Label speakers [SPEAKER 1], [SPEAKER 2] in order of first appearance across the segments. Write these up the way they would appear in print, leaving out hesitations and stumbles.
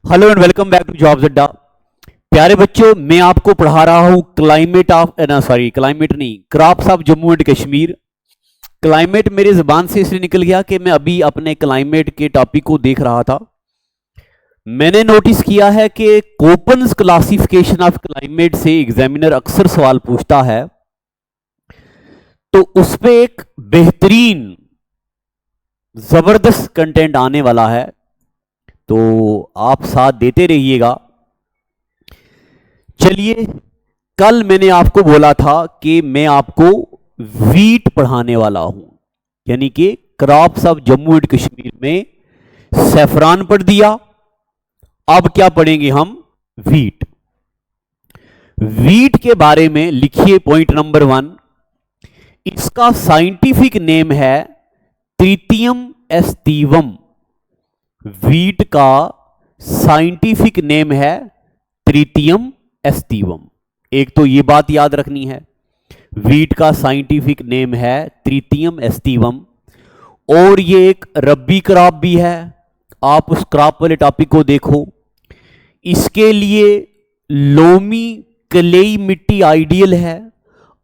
[SPEAKER 1] Hello and welcome back to jobs Adda. प्यारे बच्चों, मैं आपको पढ़ा रहा हूं क्लाइमेट नहीं, crops of Jammu and Kashmir. Climate मेरी जबान से इसलिए निकल गया कि मैं अभी अपने क्लाइमेट के टॉपिक को देख रहा था। मैंने नोटिस किया है कि कोपन्स क्लासिफिकेशन ऑफ क्लाइमेट से एग्जामिनर अक्सर सवाल पूछता है, तो उस पे एक बेहतरीन जबरदस्त कंटेंट आने वाला है, तो आप साथ देते रहिएगा। चलिए, कल मैंने आपको बोला था कि मैं आपको वीट पढ़ाने वाला हूं, यानी कि crops of Jammu and Kashmir में सैफरान पढ़ दिया। अब क्या पढ़ेंगे हम? वीट। वीट के बारे में लिखिए पॉइंट नंबर 1। इसका साइंटिफिक नेम है ट्रिटियम एस्टिवम। वीट का साइंटिफिक नेम है ट्रिटियम एस्टिवम। एक तो ये बात याद रखनी है, वीट का साइंटिफिक नेम है ट्रिटियम एस्टिवम, और ये एक रब्बी क्रॉप भी है। आप उस क्रॉप वाले टॉपिक को देखो। इसके लिए लोमी कलेई मिट्टी आइडियल है।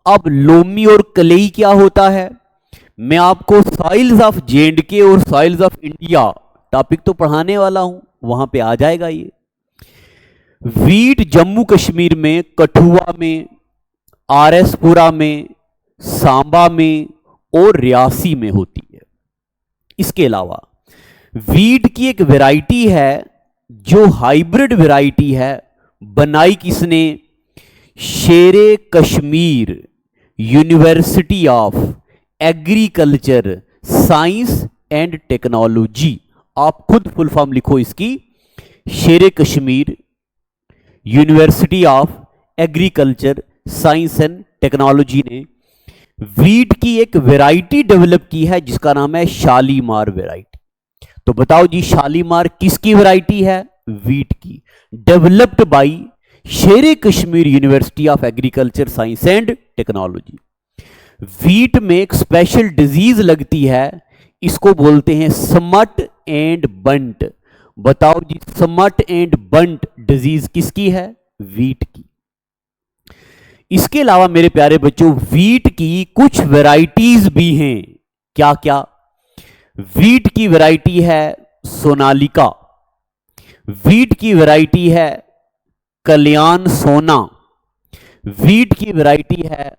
[SPEAKER 1] अब लोमी और कलेई क्या होता है? मैं आपको सॉइल्स ऑफ जेएंडके और सॉइल्स ऑफ इंडिया टॉपिक तो पढ़ाने वाला हूं, वहां पे आ जाएगा ये। वीट जम्मू कश्मीर में कठुआ में, आरएसपुरा में, सांबा में और रियासी में होती है। इसके अलावा वीट की एक वैरायटी है जो हाइब्रिड वैरायटी है, बनाई किसने? शेरे Kashmir university of agriculture science and technology. आप खुद फुल फॉर्म लिखो इसकी, शेरे Kashmir university of agriculture science and technology ने वीट की एक वैरायटी डेवलप की है जिसका नाम है शालीमार वैरायटी। तो बताओ जी, शालीमार किसकी वैरायटी है? वीट की, developed by Shere Kashmir university of agriculture science and technology. Wheat में एक स्पेशल डिजीज लगती है, इसको बोलते हैं स्मट एंड बंट। बताओ जी, स्मट एंड बंट डिजीज किसकी है? वीट की। इसके अलावा मेरे प्यारे बच्चों, वीट की कुछ वैरायटीज भी हैं। क्या क्या? वीट की वैरायटी है सोनालिका, वीट की वैरायटी है कल्याण सोना, वीट की वैरायटी है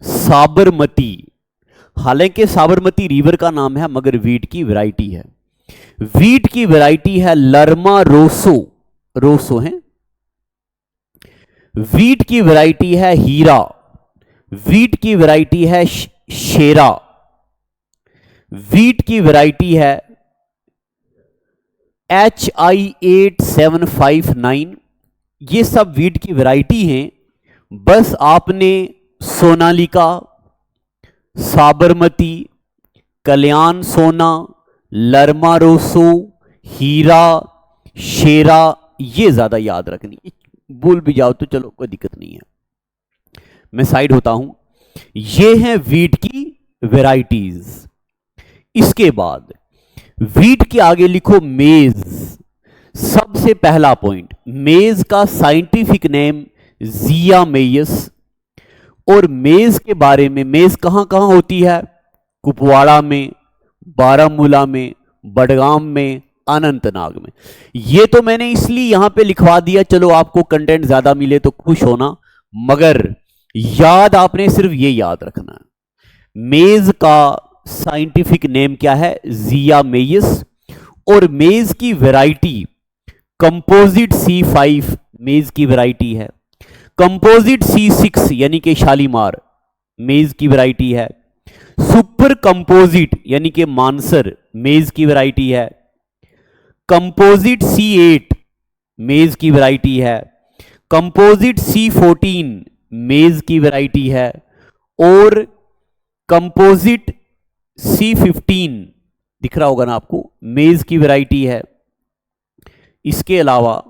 [SPEAKER 1] साबरमती। हालांकि साबरमती रिवर का नाम है, मगर वीट की वैरायटी है। वीट की वैरायटी है लर्मा रोसो, रोसो है। वीट की वैरायटी है हीरा, वीट की वैरायटी है शेरा, वीट की वैरायटी है HI8759। ये सब वीट की वैरायटी हैं। बस आपने सोनालिका, साबरमती, कल्याण सोना, लर्मा रोसो, हीरा, शेरा, ये ज्यादा याद रखनी है। भूल भी जाओ तो चलो, कोई दिक्कत नहीं है, मैं साइड होता हूं। ये हैं वीट की वैरायटीज। इसके बाद वीट के आगे लिखो मेज। सबसे पहला पॉइंट, मेज का साइंटिफिक नेम जिया मेयस। और मेज के बारे में, मेज कहां कहां होती है? कुपवाड़ा में, बारामूला में, बडगाम में, अनंतनाग में। ये तो मैंने इसलिए यहां पे लिखवा दिया, चलो आपको कंटेंट ज्यादा मिले तो खुश होना, मगर याद आपने सिर्फ ये याद रखना है। मेज का साइंटिफिक नेम क्या है? जिया मेयस। और मेज की वैरायटी कंपोजिट C5 मेज की वैरायटी है। कंपोजिट C6 यानी कि शालीमार मेज की वैरायटी है। सुपर कंपोजिट यानी कि मानसर मेज की वैरायटी है। कंपोजिट C8 मेज की वैरायटी है। कंपोजिट C14 मेज की वैरायटी है। और कंपोजिट C15 दिख रहा होगा ना आपको, मेज की वैरायटी है। इसके अलावा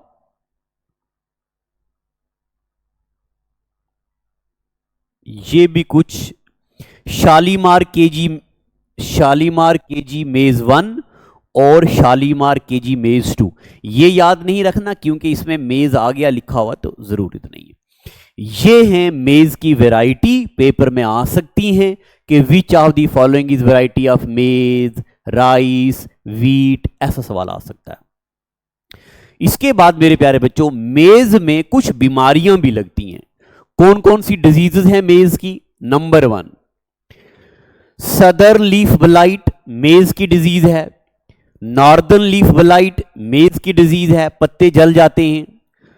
[SPEAKER 1] ये भी कुछ शालीमार केजी मेज 1 और शालीमार केजी मेज 2। ये याद नहीं रखना क्योंकि इसमें मेज आ गया लिखा हुआ तो जरूरत नहीं है। ये हैं मेज की वैरायटी, पेपर में आ सकती हैं कि which of the following is variety of मेज, राइस, वीट, ऐसा सवाल आ सकता है। इसके बाद मेरे प्यारे बच्चों, मेज में कुछ बीमारियां भी लगती हैं। कौन कौन सी डिजीजेस हैं मेज की? नंबर 1 सदर्न लीफ ब्लाइट मेज की डिजीज है। नॉर्दर्न लीफ ब्लाइट मेज की डिजीज है, पत्ते जल जाते हैं।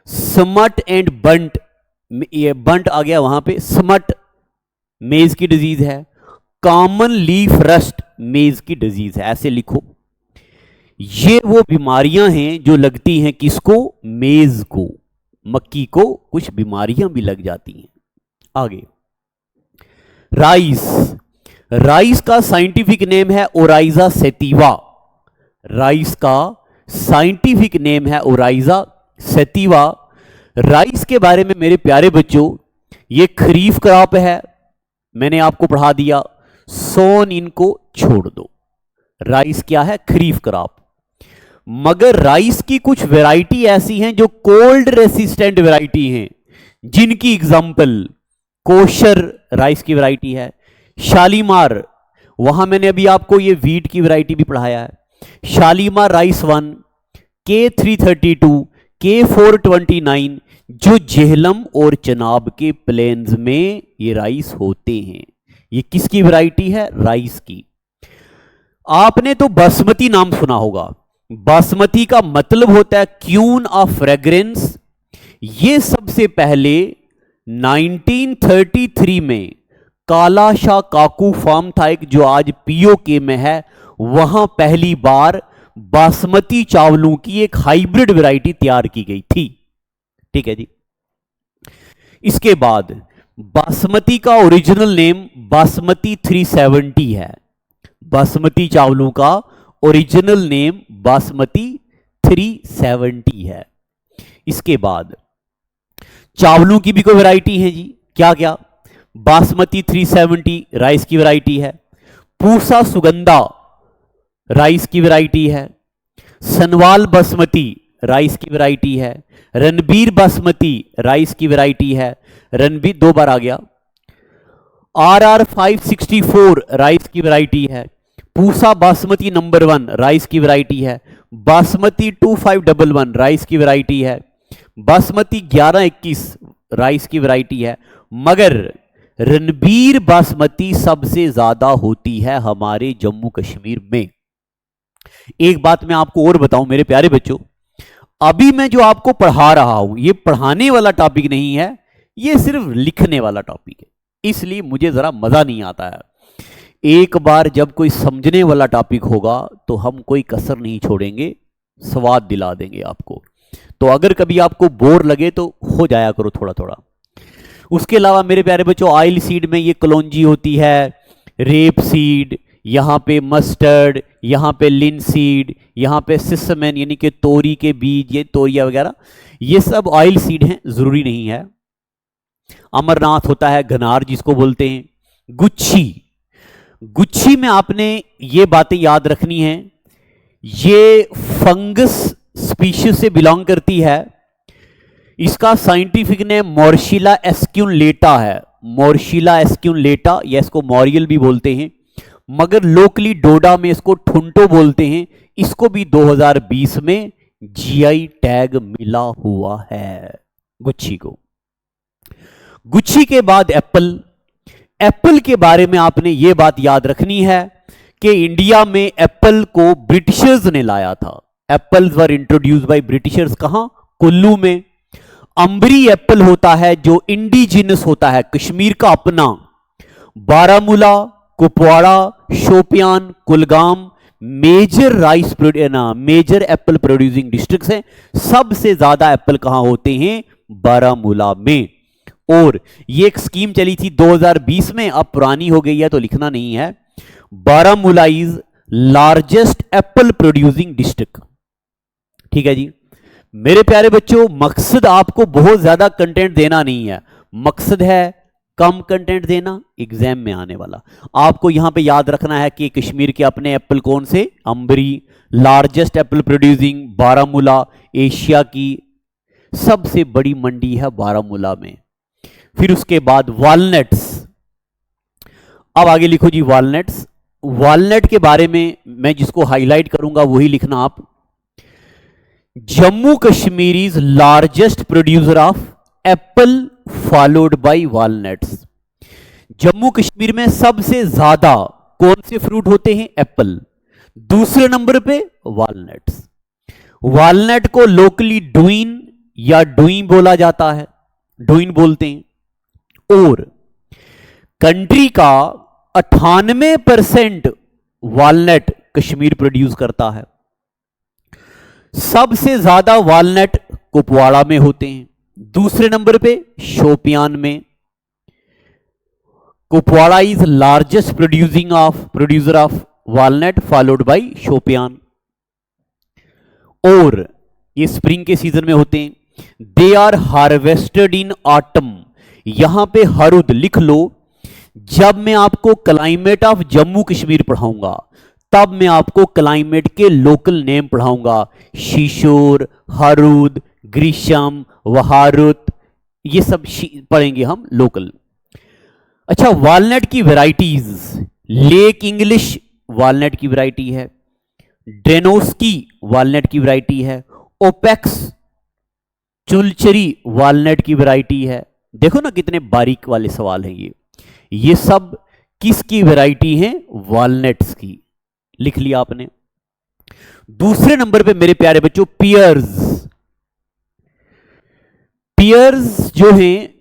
[SPEAKER 1] स्मट एंड बंट, ये बंट आ गया वहां पे, स्मट मेज की डिजीज है। कॉमन लीफ रस्ट मेज की डिजीज है, ऐसे लिखो। ये वो बीमारियां हैं जो लगती हैं किसको? मेज को, मक्की को कुछ बीमारियां भी लग जाती हैं। आगे राइस, राइस का साइंटिफिक नेम है ओराइजा सेटिवा। राइस का साइंटिफिक नेम है ओराइजा सेटिवा। राइस के बारे में मेरे प्यारे बच्चों, ये खरीफ क्रॉप है, मैंने आपको पढ़ा दिया, सोन इनको छोड़ दो। राइस क्या है? खरीफ क्रॉप। मगर राइस की कुछ वैरायटी ऐसी हैं जो कोल्ड रेसिस्टेंट वैरायटी हैं, जिनकी एग्जांपल कोशर राइस की वैरायटी है, शालीमार, वहां मैंने अभी आपको ये वीट की वैरायटी भी पढ़ाया है, शालीमार राइस 1, K332, K429, जो जेहलम और चनाब के प्लेन्स में ये राइस होते हैं। ये किसकी वैरायटी है? राइस की। आपने तो बासमती नाम सुना होगा। बासमती का मतलब होता है क्यून ऑफ फ्रेग्रेंस। ये सबसे पहले 1933 में काला शाह काकू फार्म था एक, जो आज पीओके में है, वहां पहली बार बासमती चावलों की एक हाइब्रिड वैरायटी तैयार की गई थी। ठीक है जी। इसके बाद बासमती का ओरिजिनल नेम बासमती 370 है। बासमती चावलों का ओरिजिनल नेम बासमती 370 है। इसके बाद चावलों की भी कोई वैरायटी है जी, क्या क्या? बासमती 370 राइस की वैरायटी है, पूसा सुगंधा राइस की वैरायटी है, सनवाल बासमती राइस की वैरायटी है, रणबीर बासमती राइस की वैरायटी है, रणबीर 2 बार आ गया, RR 564 राइस की वैरायटी है, पूसा बासमती नंबर 1 राइस की वैरायटी है, बासमती 2511 राइस की वैरायटी है, बासमती 1121 राइस की वैरायटी है। मगर रणबीर बासमती सबसे ज्यादा होती है हमारे जम्मू कश्मीर में। एक बात मैं आपको और बताऊं मेरे प्यारे बच्चों, अभी मैं जो आपको पढ़ा रहा हूं ये पढ़ाने वाला टॉपिक नहीं है, ये सिर्फ लिखने वाला टॉपिक है, इसलिए मुझे जरा मजा नहीं आता है। एक बार जब कोई समझने वाला टॉपिक होगा तो हम कोई कसर नहीं छोड़ेंगे, स्वाद दिला देंगे आपको। तो अगर कभी आपको बोर लगे तो हो जाया करो थोड़ा थोड़ा। उसके अलावा मेरे प्यारे बच्चों, ऑयल सीड में ये कलौंजी होती है, रेप सीड, यहाँ पे मस्टर्ड, यहाँ पे लिनसीड, यहाँ पे सिसमेन यानी कि तोरी के बीज, ये तोरिया वगैरह, ये सब ऑयल सीड हैं, जरूरी नहीं है। अमरनाथ होता है, घनार जिसको बोलते हैं, गुच्छी, गुच्छी में आपने ये बातें याद रखनी है, ये फंगस स्पीशीज से बिलोंग करती है। इसका साइंटिफिक नेम मोर्शिला एस्क्यूलेटा है, मोर्शिला एस्क्यूलेटा, या इसको मॉरियल भी बोलते हैं, मगर लोकली डोडा में इसको ठुंटो बोलते हैं। इसको भी 2020 में जीआई टैग मिला हुआ है गुच्छी को। गुच्छी के बाद एप्पल, एप्पल के बारे में आपने ये बात याद रखनी है कि इंडिया में एप्पल को ब्रिटिशर्स ने लाया था। Apples were introduced by Britishers, कहां? कुल्लू में। अंबरी एप्पल होता है जो इंडिजिनस होता है, कश्मीर का अपना। Baramulla, Kupwara, Shopian, Kulgam major rice major apple producing districts हैं। सबसे ज्यादा एप्पल कहां होते हैं? बारामूला में। और ये एक स्कीम चली थी 2020 में, अब पुरानी हो गई है तो लिखना नहीं है। Baramulla is largest apple producing district. ठीक है जी। मेरे प्यारे बच्चों, मकसद आपको बहुत ज्यादा कंटेंट देना नहीं है, मकसद है कम कंटेंट देना, एग्जाम में आने वाला। आपको यहां पे याद रखना है कि कश्मीर के अपने एप्पल कौन से, Ambri, largest apple producing Baramulla, Asia की सबसे बड़ी मंडी है बारामूला में। फिर उसके बाद वॉलनट्स, अब आगे लिखो जी वॉलनट्स। वॉलनट के बारे में मैं जिसको हाईलाइट करूंगा वही लिखना आप। Jammu Kashmir is largest producer of Apple followed by walnuts. Jammu Kashmir में सबसे ज्यादा कौन से फ्रूट होते हैं, एप्पल, दूसरे नंबर पे वॉलनट्स। वॉलनट को लोकली डुइन या डुई बोला जाता है, डुइन बोलते हैं। और कंट्री का 98% वॉलनट कश्मीर प्रोड्यूस करता है। सबसे ज्यादा वॉलनट कुपवाड़ा में होते हैं, दूसरे नंबर पे शोपियान में। Kupwara is largest producer of walnut followed by Shopian. और ये स्प्रिंग के सीजन में होते हैं। They are harvested in autumn, यहां पे हरुद लिख लो। जब मैं आपको क्लाइमेट ऑफ जम्मू कश्मीर पढ़ाऊंगा तब मैं आपको क्लाइमेट के लोकल नेम पढ़ाऊंगा, शीशोर, हरुद, ग्रीष्म, वहारुत, ये सब पढ़ेंगे हम लोकल। अच्छा, वॉलनट की वैरायटीज, लेक इंग्लिश वॉलनट की वैरायटी है, ड्रेनोस्की वॉलनट की वैरायटी है, ओपेक्स चुलचरी वॉलनट की वैरायटी है। देखो ना कितने बारीक वाले सवाल हैं ये सब किसकी वैरायटी है, वॉलनट्स की। लिख लिया आपने। दूसरे नंबर पे मेरे प्यारे बच्चों पियर्स। पियर्स जो हैं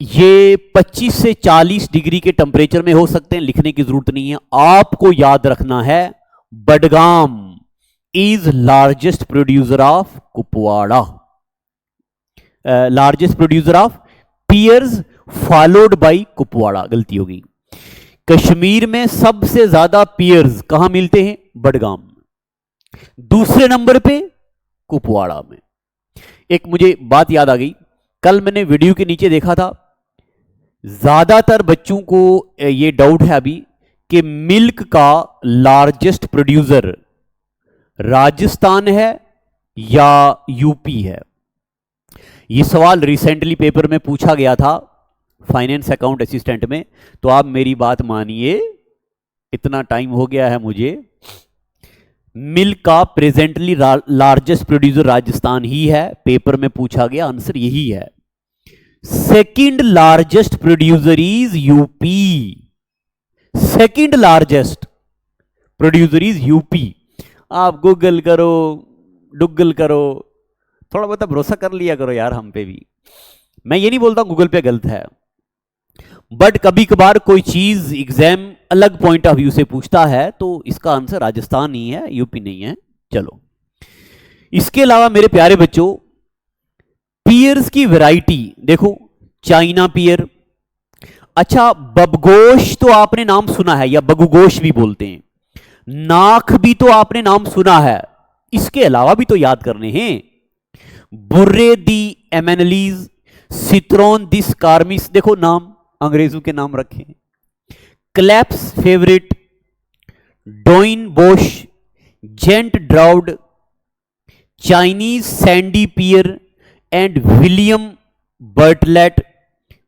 [SPEAKER 1] ये 25 से 40 डिग्री के टेम्परेचर में हो सकते हैं, लिखने की जरूरत नहीं है। आपको याद रखना है Budgam is largest producer of Kupwara, largest producer of pears followed by Kupwara, गलती होगी। कश्मीर में सबसे ज्यादा पियर्स कहां मिलते हैं, बडगाम में, दूसरे नंबर पे कुपवाड़ा में। एक मुझे बात याद आ गई, कल मैंने वीडियो के नीचे देखा था, ज्यादातर बच्चों को ये डाउट है अभी कि मिल्क का लार्जेस्ट प्रोड्यूसर राजस्थान है या यूपी है। ये सवाल रिसेंटली पेपर में पूछा गया था फाइनेंस अकाउंट असिस्टेंट में। तो आप मेरी बात मानिए, इतना टाइम हो गया है मुझे, मिल्क का प्रेजेंटली लार्जेस्ट प्रोड्यूसर राजस्थान ही है, पेपर में पूछा गया, आंसर यही है। Second largest producer is UP, second largest producer is UP. आप गूगल करो, डुगल करो, थोड़ा बहुत भरोसा कर लिया करो यार हम पे भी। मैं ये नहीं बोलता गूगल पे गलत है, बट कभी कभार कोई चीज एग्जाम अलग पॉइंट ऑफ व्यू से पूछता है तो इसका आंसर राजस्थान ही है, यूपी नहीं है। चलो, इसके अलावा मेरे प्यारे बच्चों पियर्स की वैरायटी देखो, चाइना पियर। अच्छा, बबगोश तो आपने नाम सुना है, या बगुगोश भी बोलते हैं, नाख भी तो आपने नाम सुना है, इसके अलावा भी तो याद करने हैं। बुर्रे दी एमेनलीज, सित्रोन दिस कार्मिस, देखो नाम अंग्रेजों के नाम रखे हैं। क्लैप्स फेवरेट, डोइन बोश, जेंट ड्राउड, Chinese sandy pear and William Bartlett,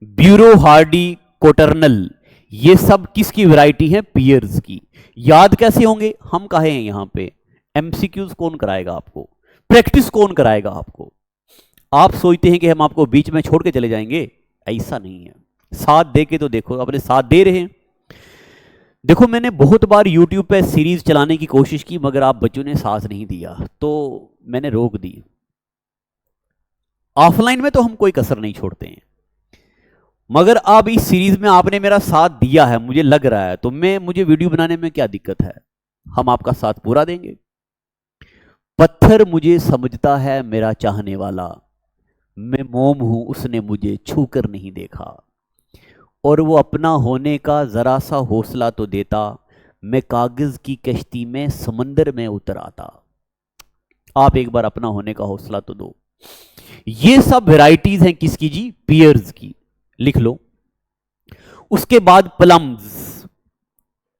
[SPEAKER 1] Beurre Hardy कोटर्नल, ये सब किसकी वैरायटी है, पियर्स की। याद कैसे होंगे, हम कहे हैं यहां पे, एमसीक्यूज कौन कराएगा आपको, प्रैक्टिस कौन कराएगा आपको। आप सोचते हैं कि हम आपको बीच में छोड़ के चले जाएंगे, ऐसा नहीं है। साथ दे के तो देखो, अपने साथ दे रहे हैं। देखो मैंने बहुत बार YouTube पे सीरीज चलाने की कोशिश की, मगर आप बच्चों ने साथ नहीं दिया तो मैंने रोक दी। ऑफलाइन में तो हम कोई कसर नहीं छोड़ते हैं, मगर अब इस सीरीज में आपने मेरा साथ दिया है, मुझे लग रहा है, तो मुझे वीडियो बनाने में क्या दिक्कत है, हम आपका साथ पूरा देंगे। पत्थर मुझे समझता है मेरा चाहने वाला, मैं मोम हूं उसने मुझे छूकर नहीं देखा, और वो अपना होने का जरा सा हौसला तो देता, मैं कागज की कश्ती में समंदर में उतर आता। आप एक बार अपना होने का हौसला तो दो। ये सब वैरायटीज हैं किसकी जी, पियर्स की, लिख लो। उसके बाद प्लम्स,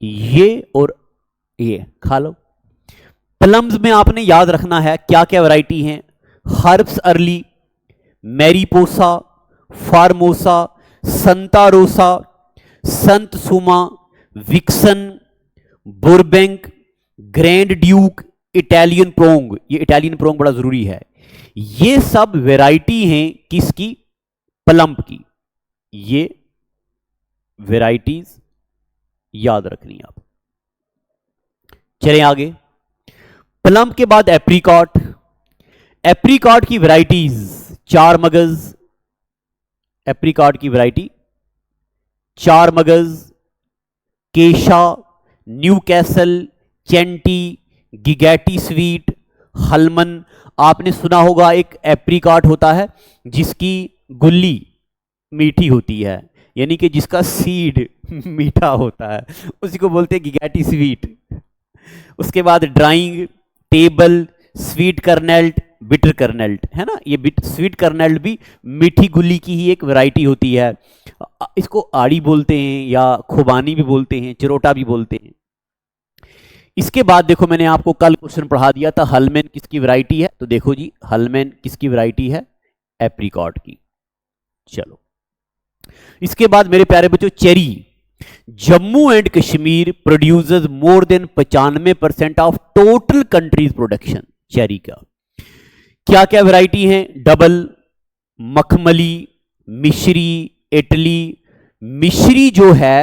[SPEAKER 1] ये और ये खा लो। प्लम्स में आपने याद रखना है क्या क्या वैरायटी हैं। Herbs early, Mariposa, Formosa, Santa Rosa, Satsuma, Wickson, Burbank, Grand Duke, Italian prune. ये इटालियन प्रोंग बड़ा जरूरी है। ये सब वैरायटी हैं किसकी? प्लम की। ये वैरायटीज याद रखनी है आप। चलें आगे। प्लम के बाद एप्रिकॉट। एप्रिकॉट की वैरायटीज 4 मगज। एप्रिकॉट की वैरायटी 4 मगज, केशा, न्यू कैसल, चेंटी, गिगैटी स्वीट, हलमन। आपने सुना होगा एक एप्रिकॉट होता है जिसकी गुल्ली मीठी होती है, यानी कि जिसका सीड मीठा होता है, उसी को बोलते हैं गिगैटी स्वीट। उसके बाद ड्राइंग, टेबल, स्वीट कर्नेल्ट, बिटर कर्नेल्ट, है ना। ये स्वीट कर्नेल्ट भी मीठी गुल्ली की ही एक वैरायटी होती है। इसको आड़ी बोलते हैं या खुबानी भी बोलते हैं, चिरोटा भी बोलते हैं। इसके बाद देखो, मैंने आपको कल क्वेश्चन पढ़ा दिया था हलमेन किसकी वैरायटी है, तो देखो जी हलमेन किसकी वैरायटी है? एप्रिकॉट की। चलो, इसके बाद मेरे प्यारे बच्चों cherry. Jammu and Kashmir produces more than 95% of total countries production. Cherry का क्या क्या वैरायटी है? डबल, मखमली, मिश्री, इटली। मिश्री जो है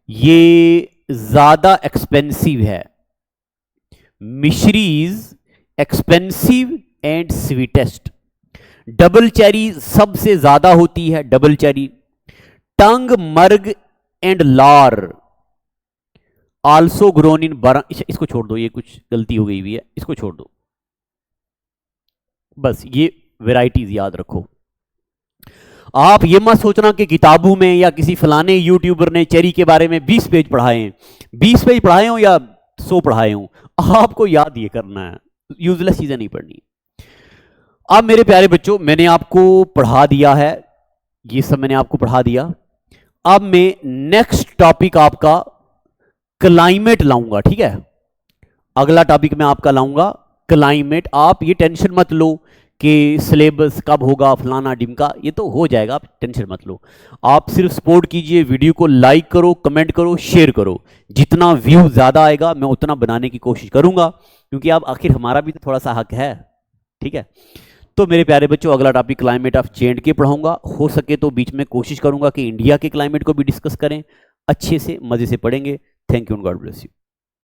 [SPEAKER 1] ये ज्यादा एक्सपेंसिव है। मिश्री is expensive and sweetest. Double cherry सबसे ज्यादा होती है, डबल चेरी। टंग, मर्ग एंड लार आल्सो ग्रोन इन इसको छोड़ दो, ये कुछ गलती हो गई हुई है, इसको छोड़ दो। बस ये वैरायटीज याद रखो। आप ये मत सोचना कि किताबों में या किसी फलाने यूट्यूबर ने चेरी के बारे में 20 पेज पढ़ाए हैं। 20 पेज पढ़ाए हो या 100 पढ़ाए हो, आपको याद ये करना है, यूजलेस चीजें नहीं पढ़नी। अब मेरे प्यारे बच्चों, मैंने आपको पढ़ा दिया है, ये सब मैंने आपको पढ़ा दिया। अब मैं नेक्स्ट टॉपिक आपका क्लाइमेट लाऊंगा, ठीक है। अगला टॉपिक मैं आपका लाऊंगा क्लाइमेट। आप ये टेंशन मत लो कि सिलेबस कब होगा फलाना डिमका, ये तो हो जाएगा, आप टेंशन मत लो। आप सिर्फ सपोर्ट कीजिए, वीडियो को लाइक करो, कमेंट करो, शेयर करो। जितना व्यू ज़्यादा आएगा मैं उतना बनाने की कोशिश करूंगा, क्योंकि आप आखिर हमारा भी तो थोड़ा सा हक है, ठीक है। तो मेरे प्यारे बच्चों, अगला टॉपिक क्लाइमेट ऑफ J&K पढ़ाऊंगा। हो सके तो बीच में कोशिश करूंगा कि इंडिया के क्लाइमेट को भी डिस्कस करें, अच्छे से मज़े से पढ़ेंगे। Thank you and God bless you.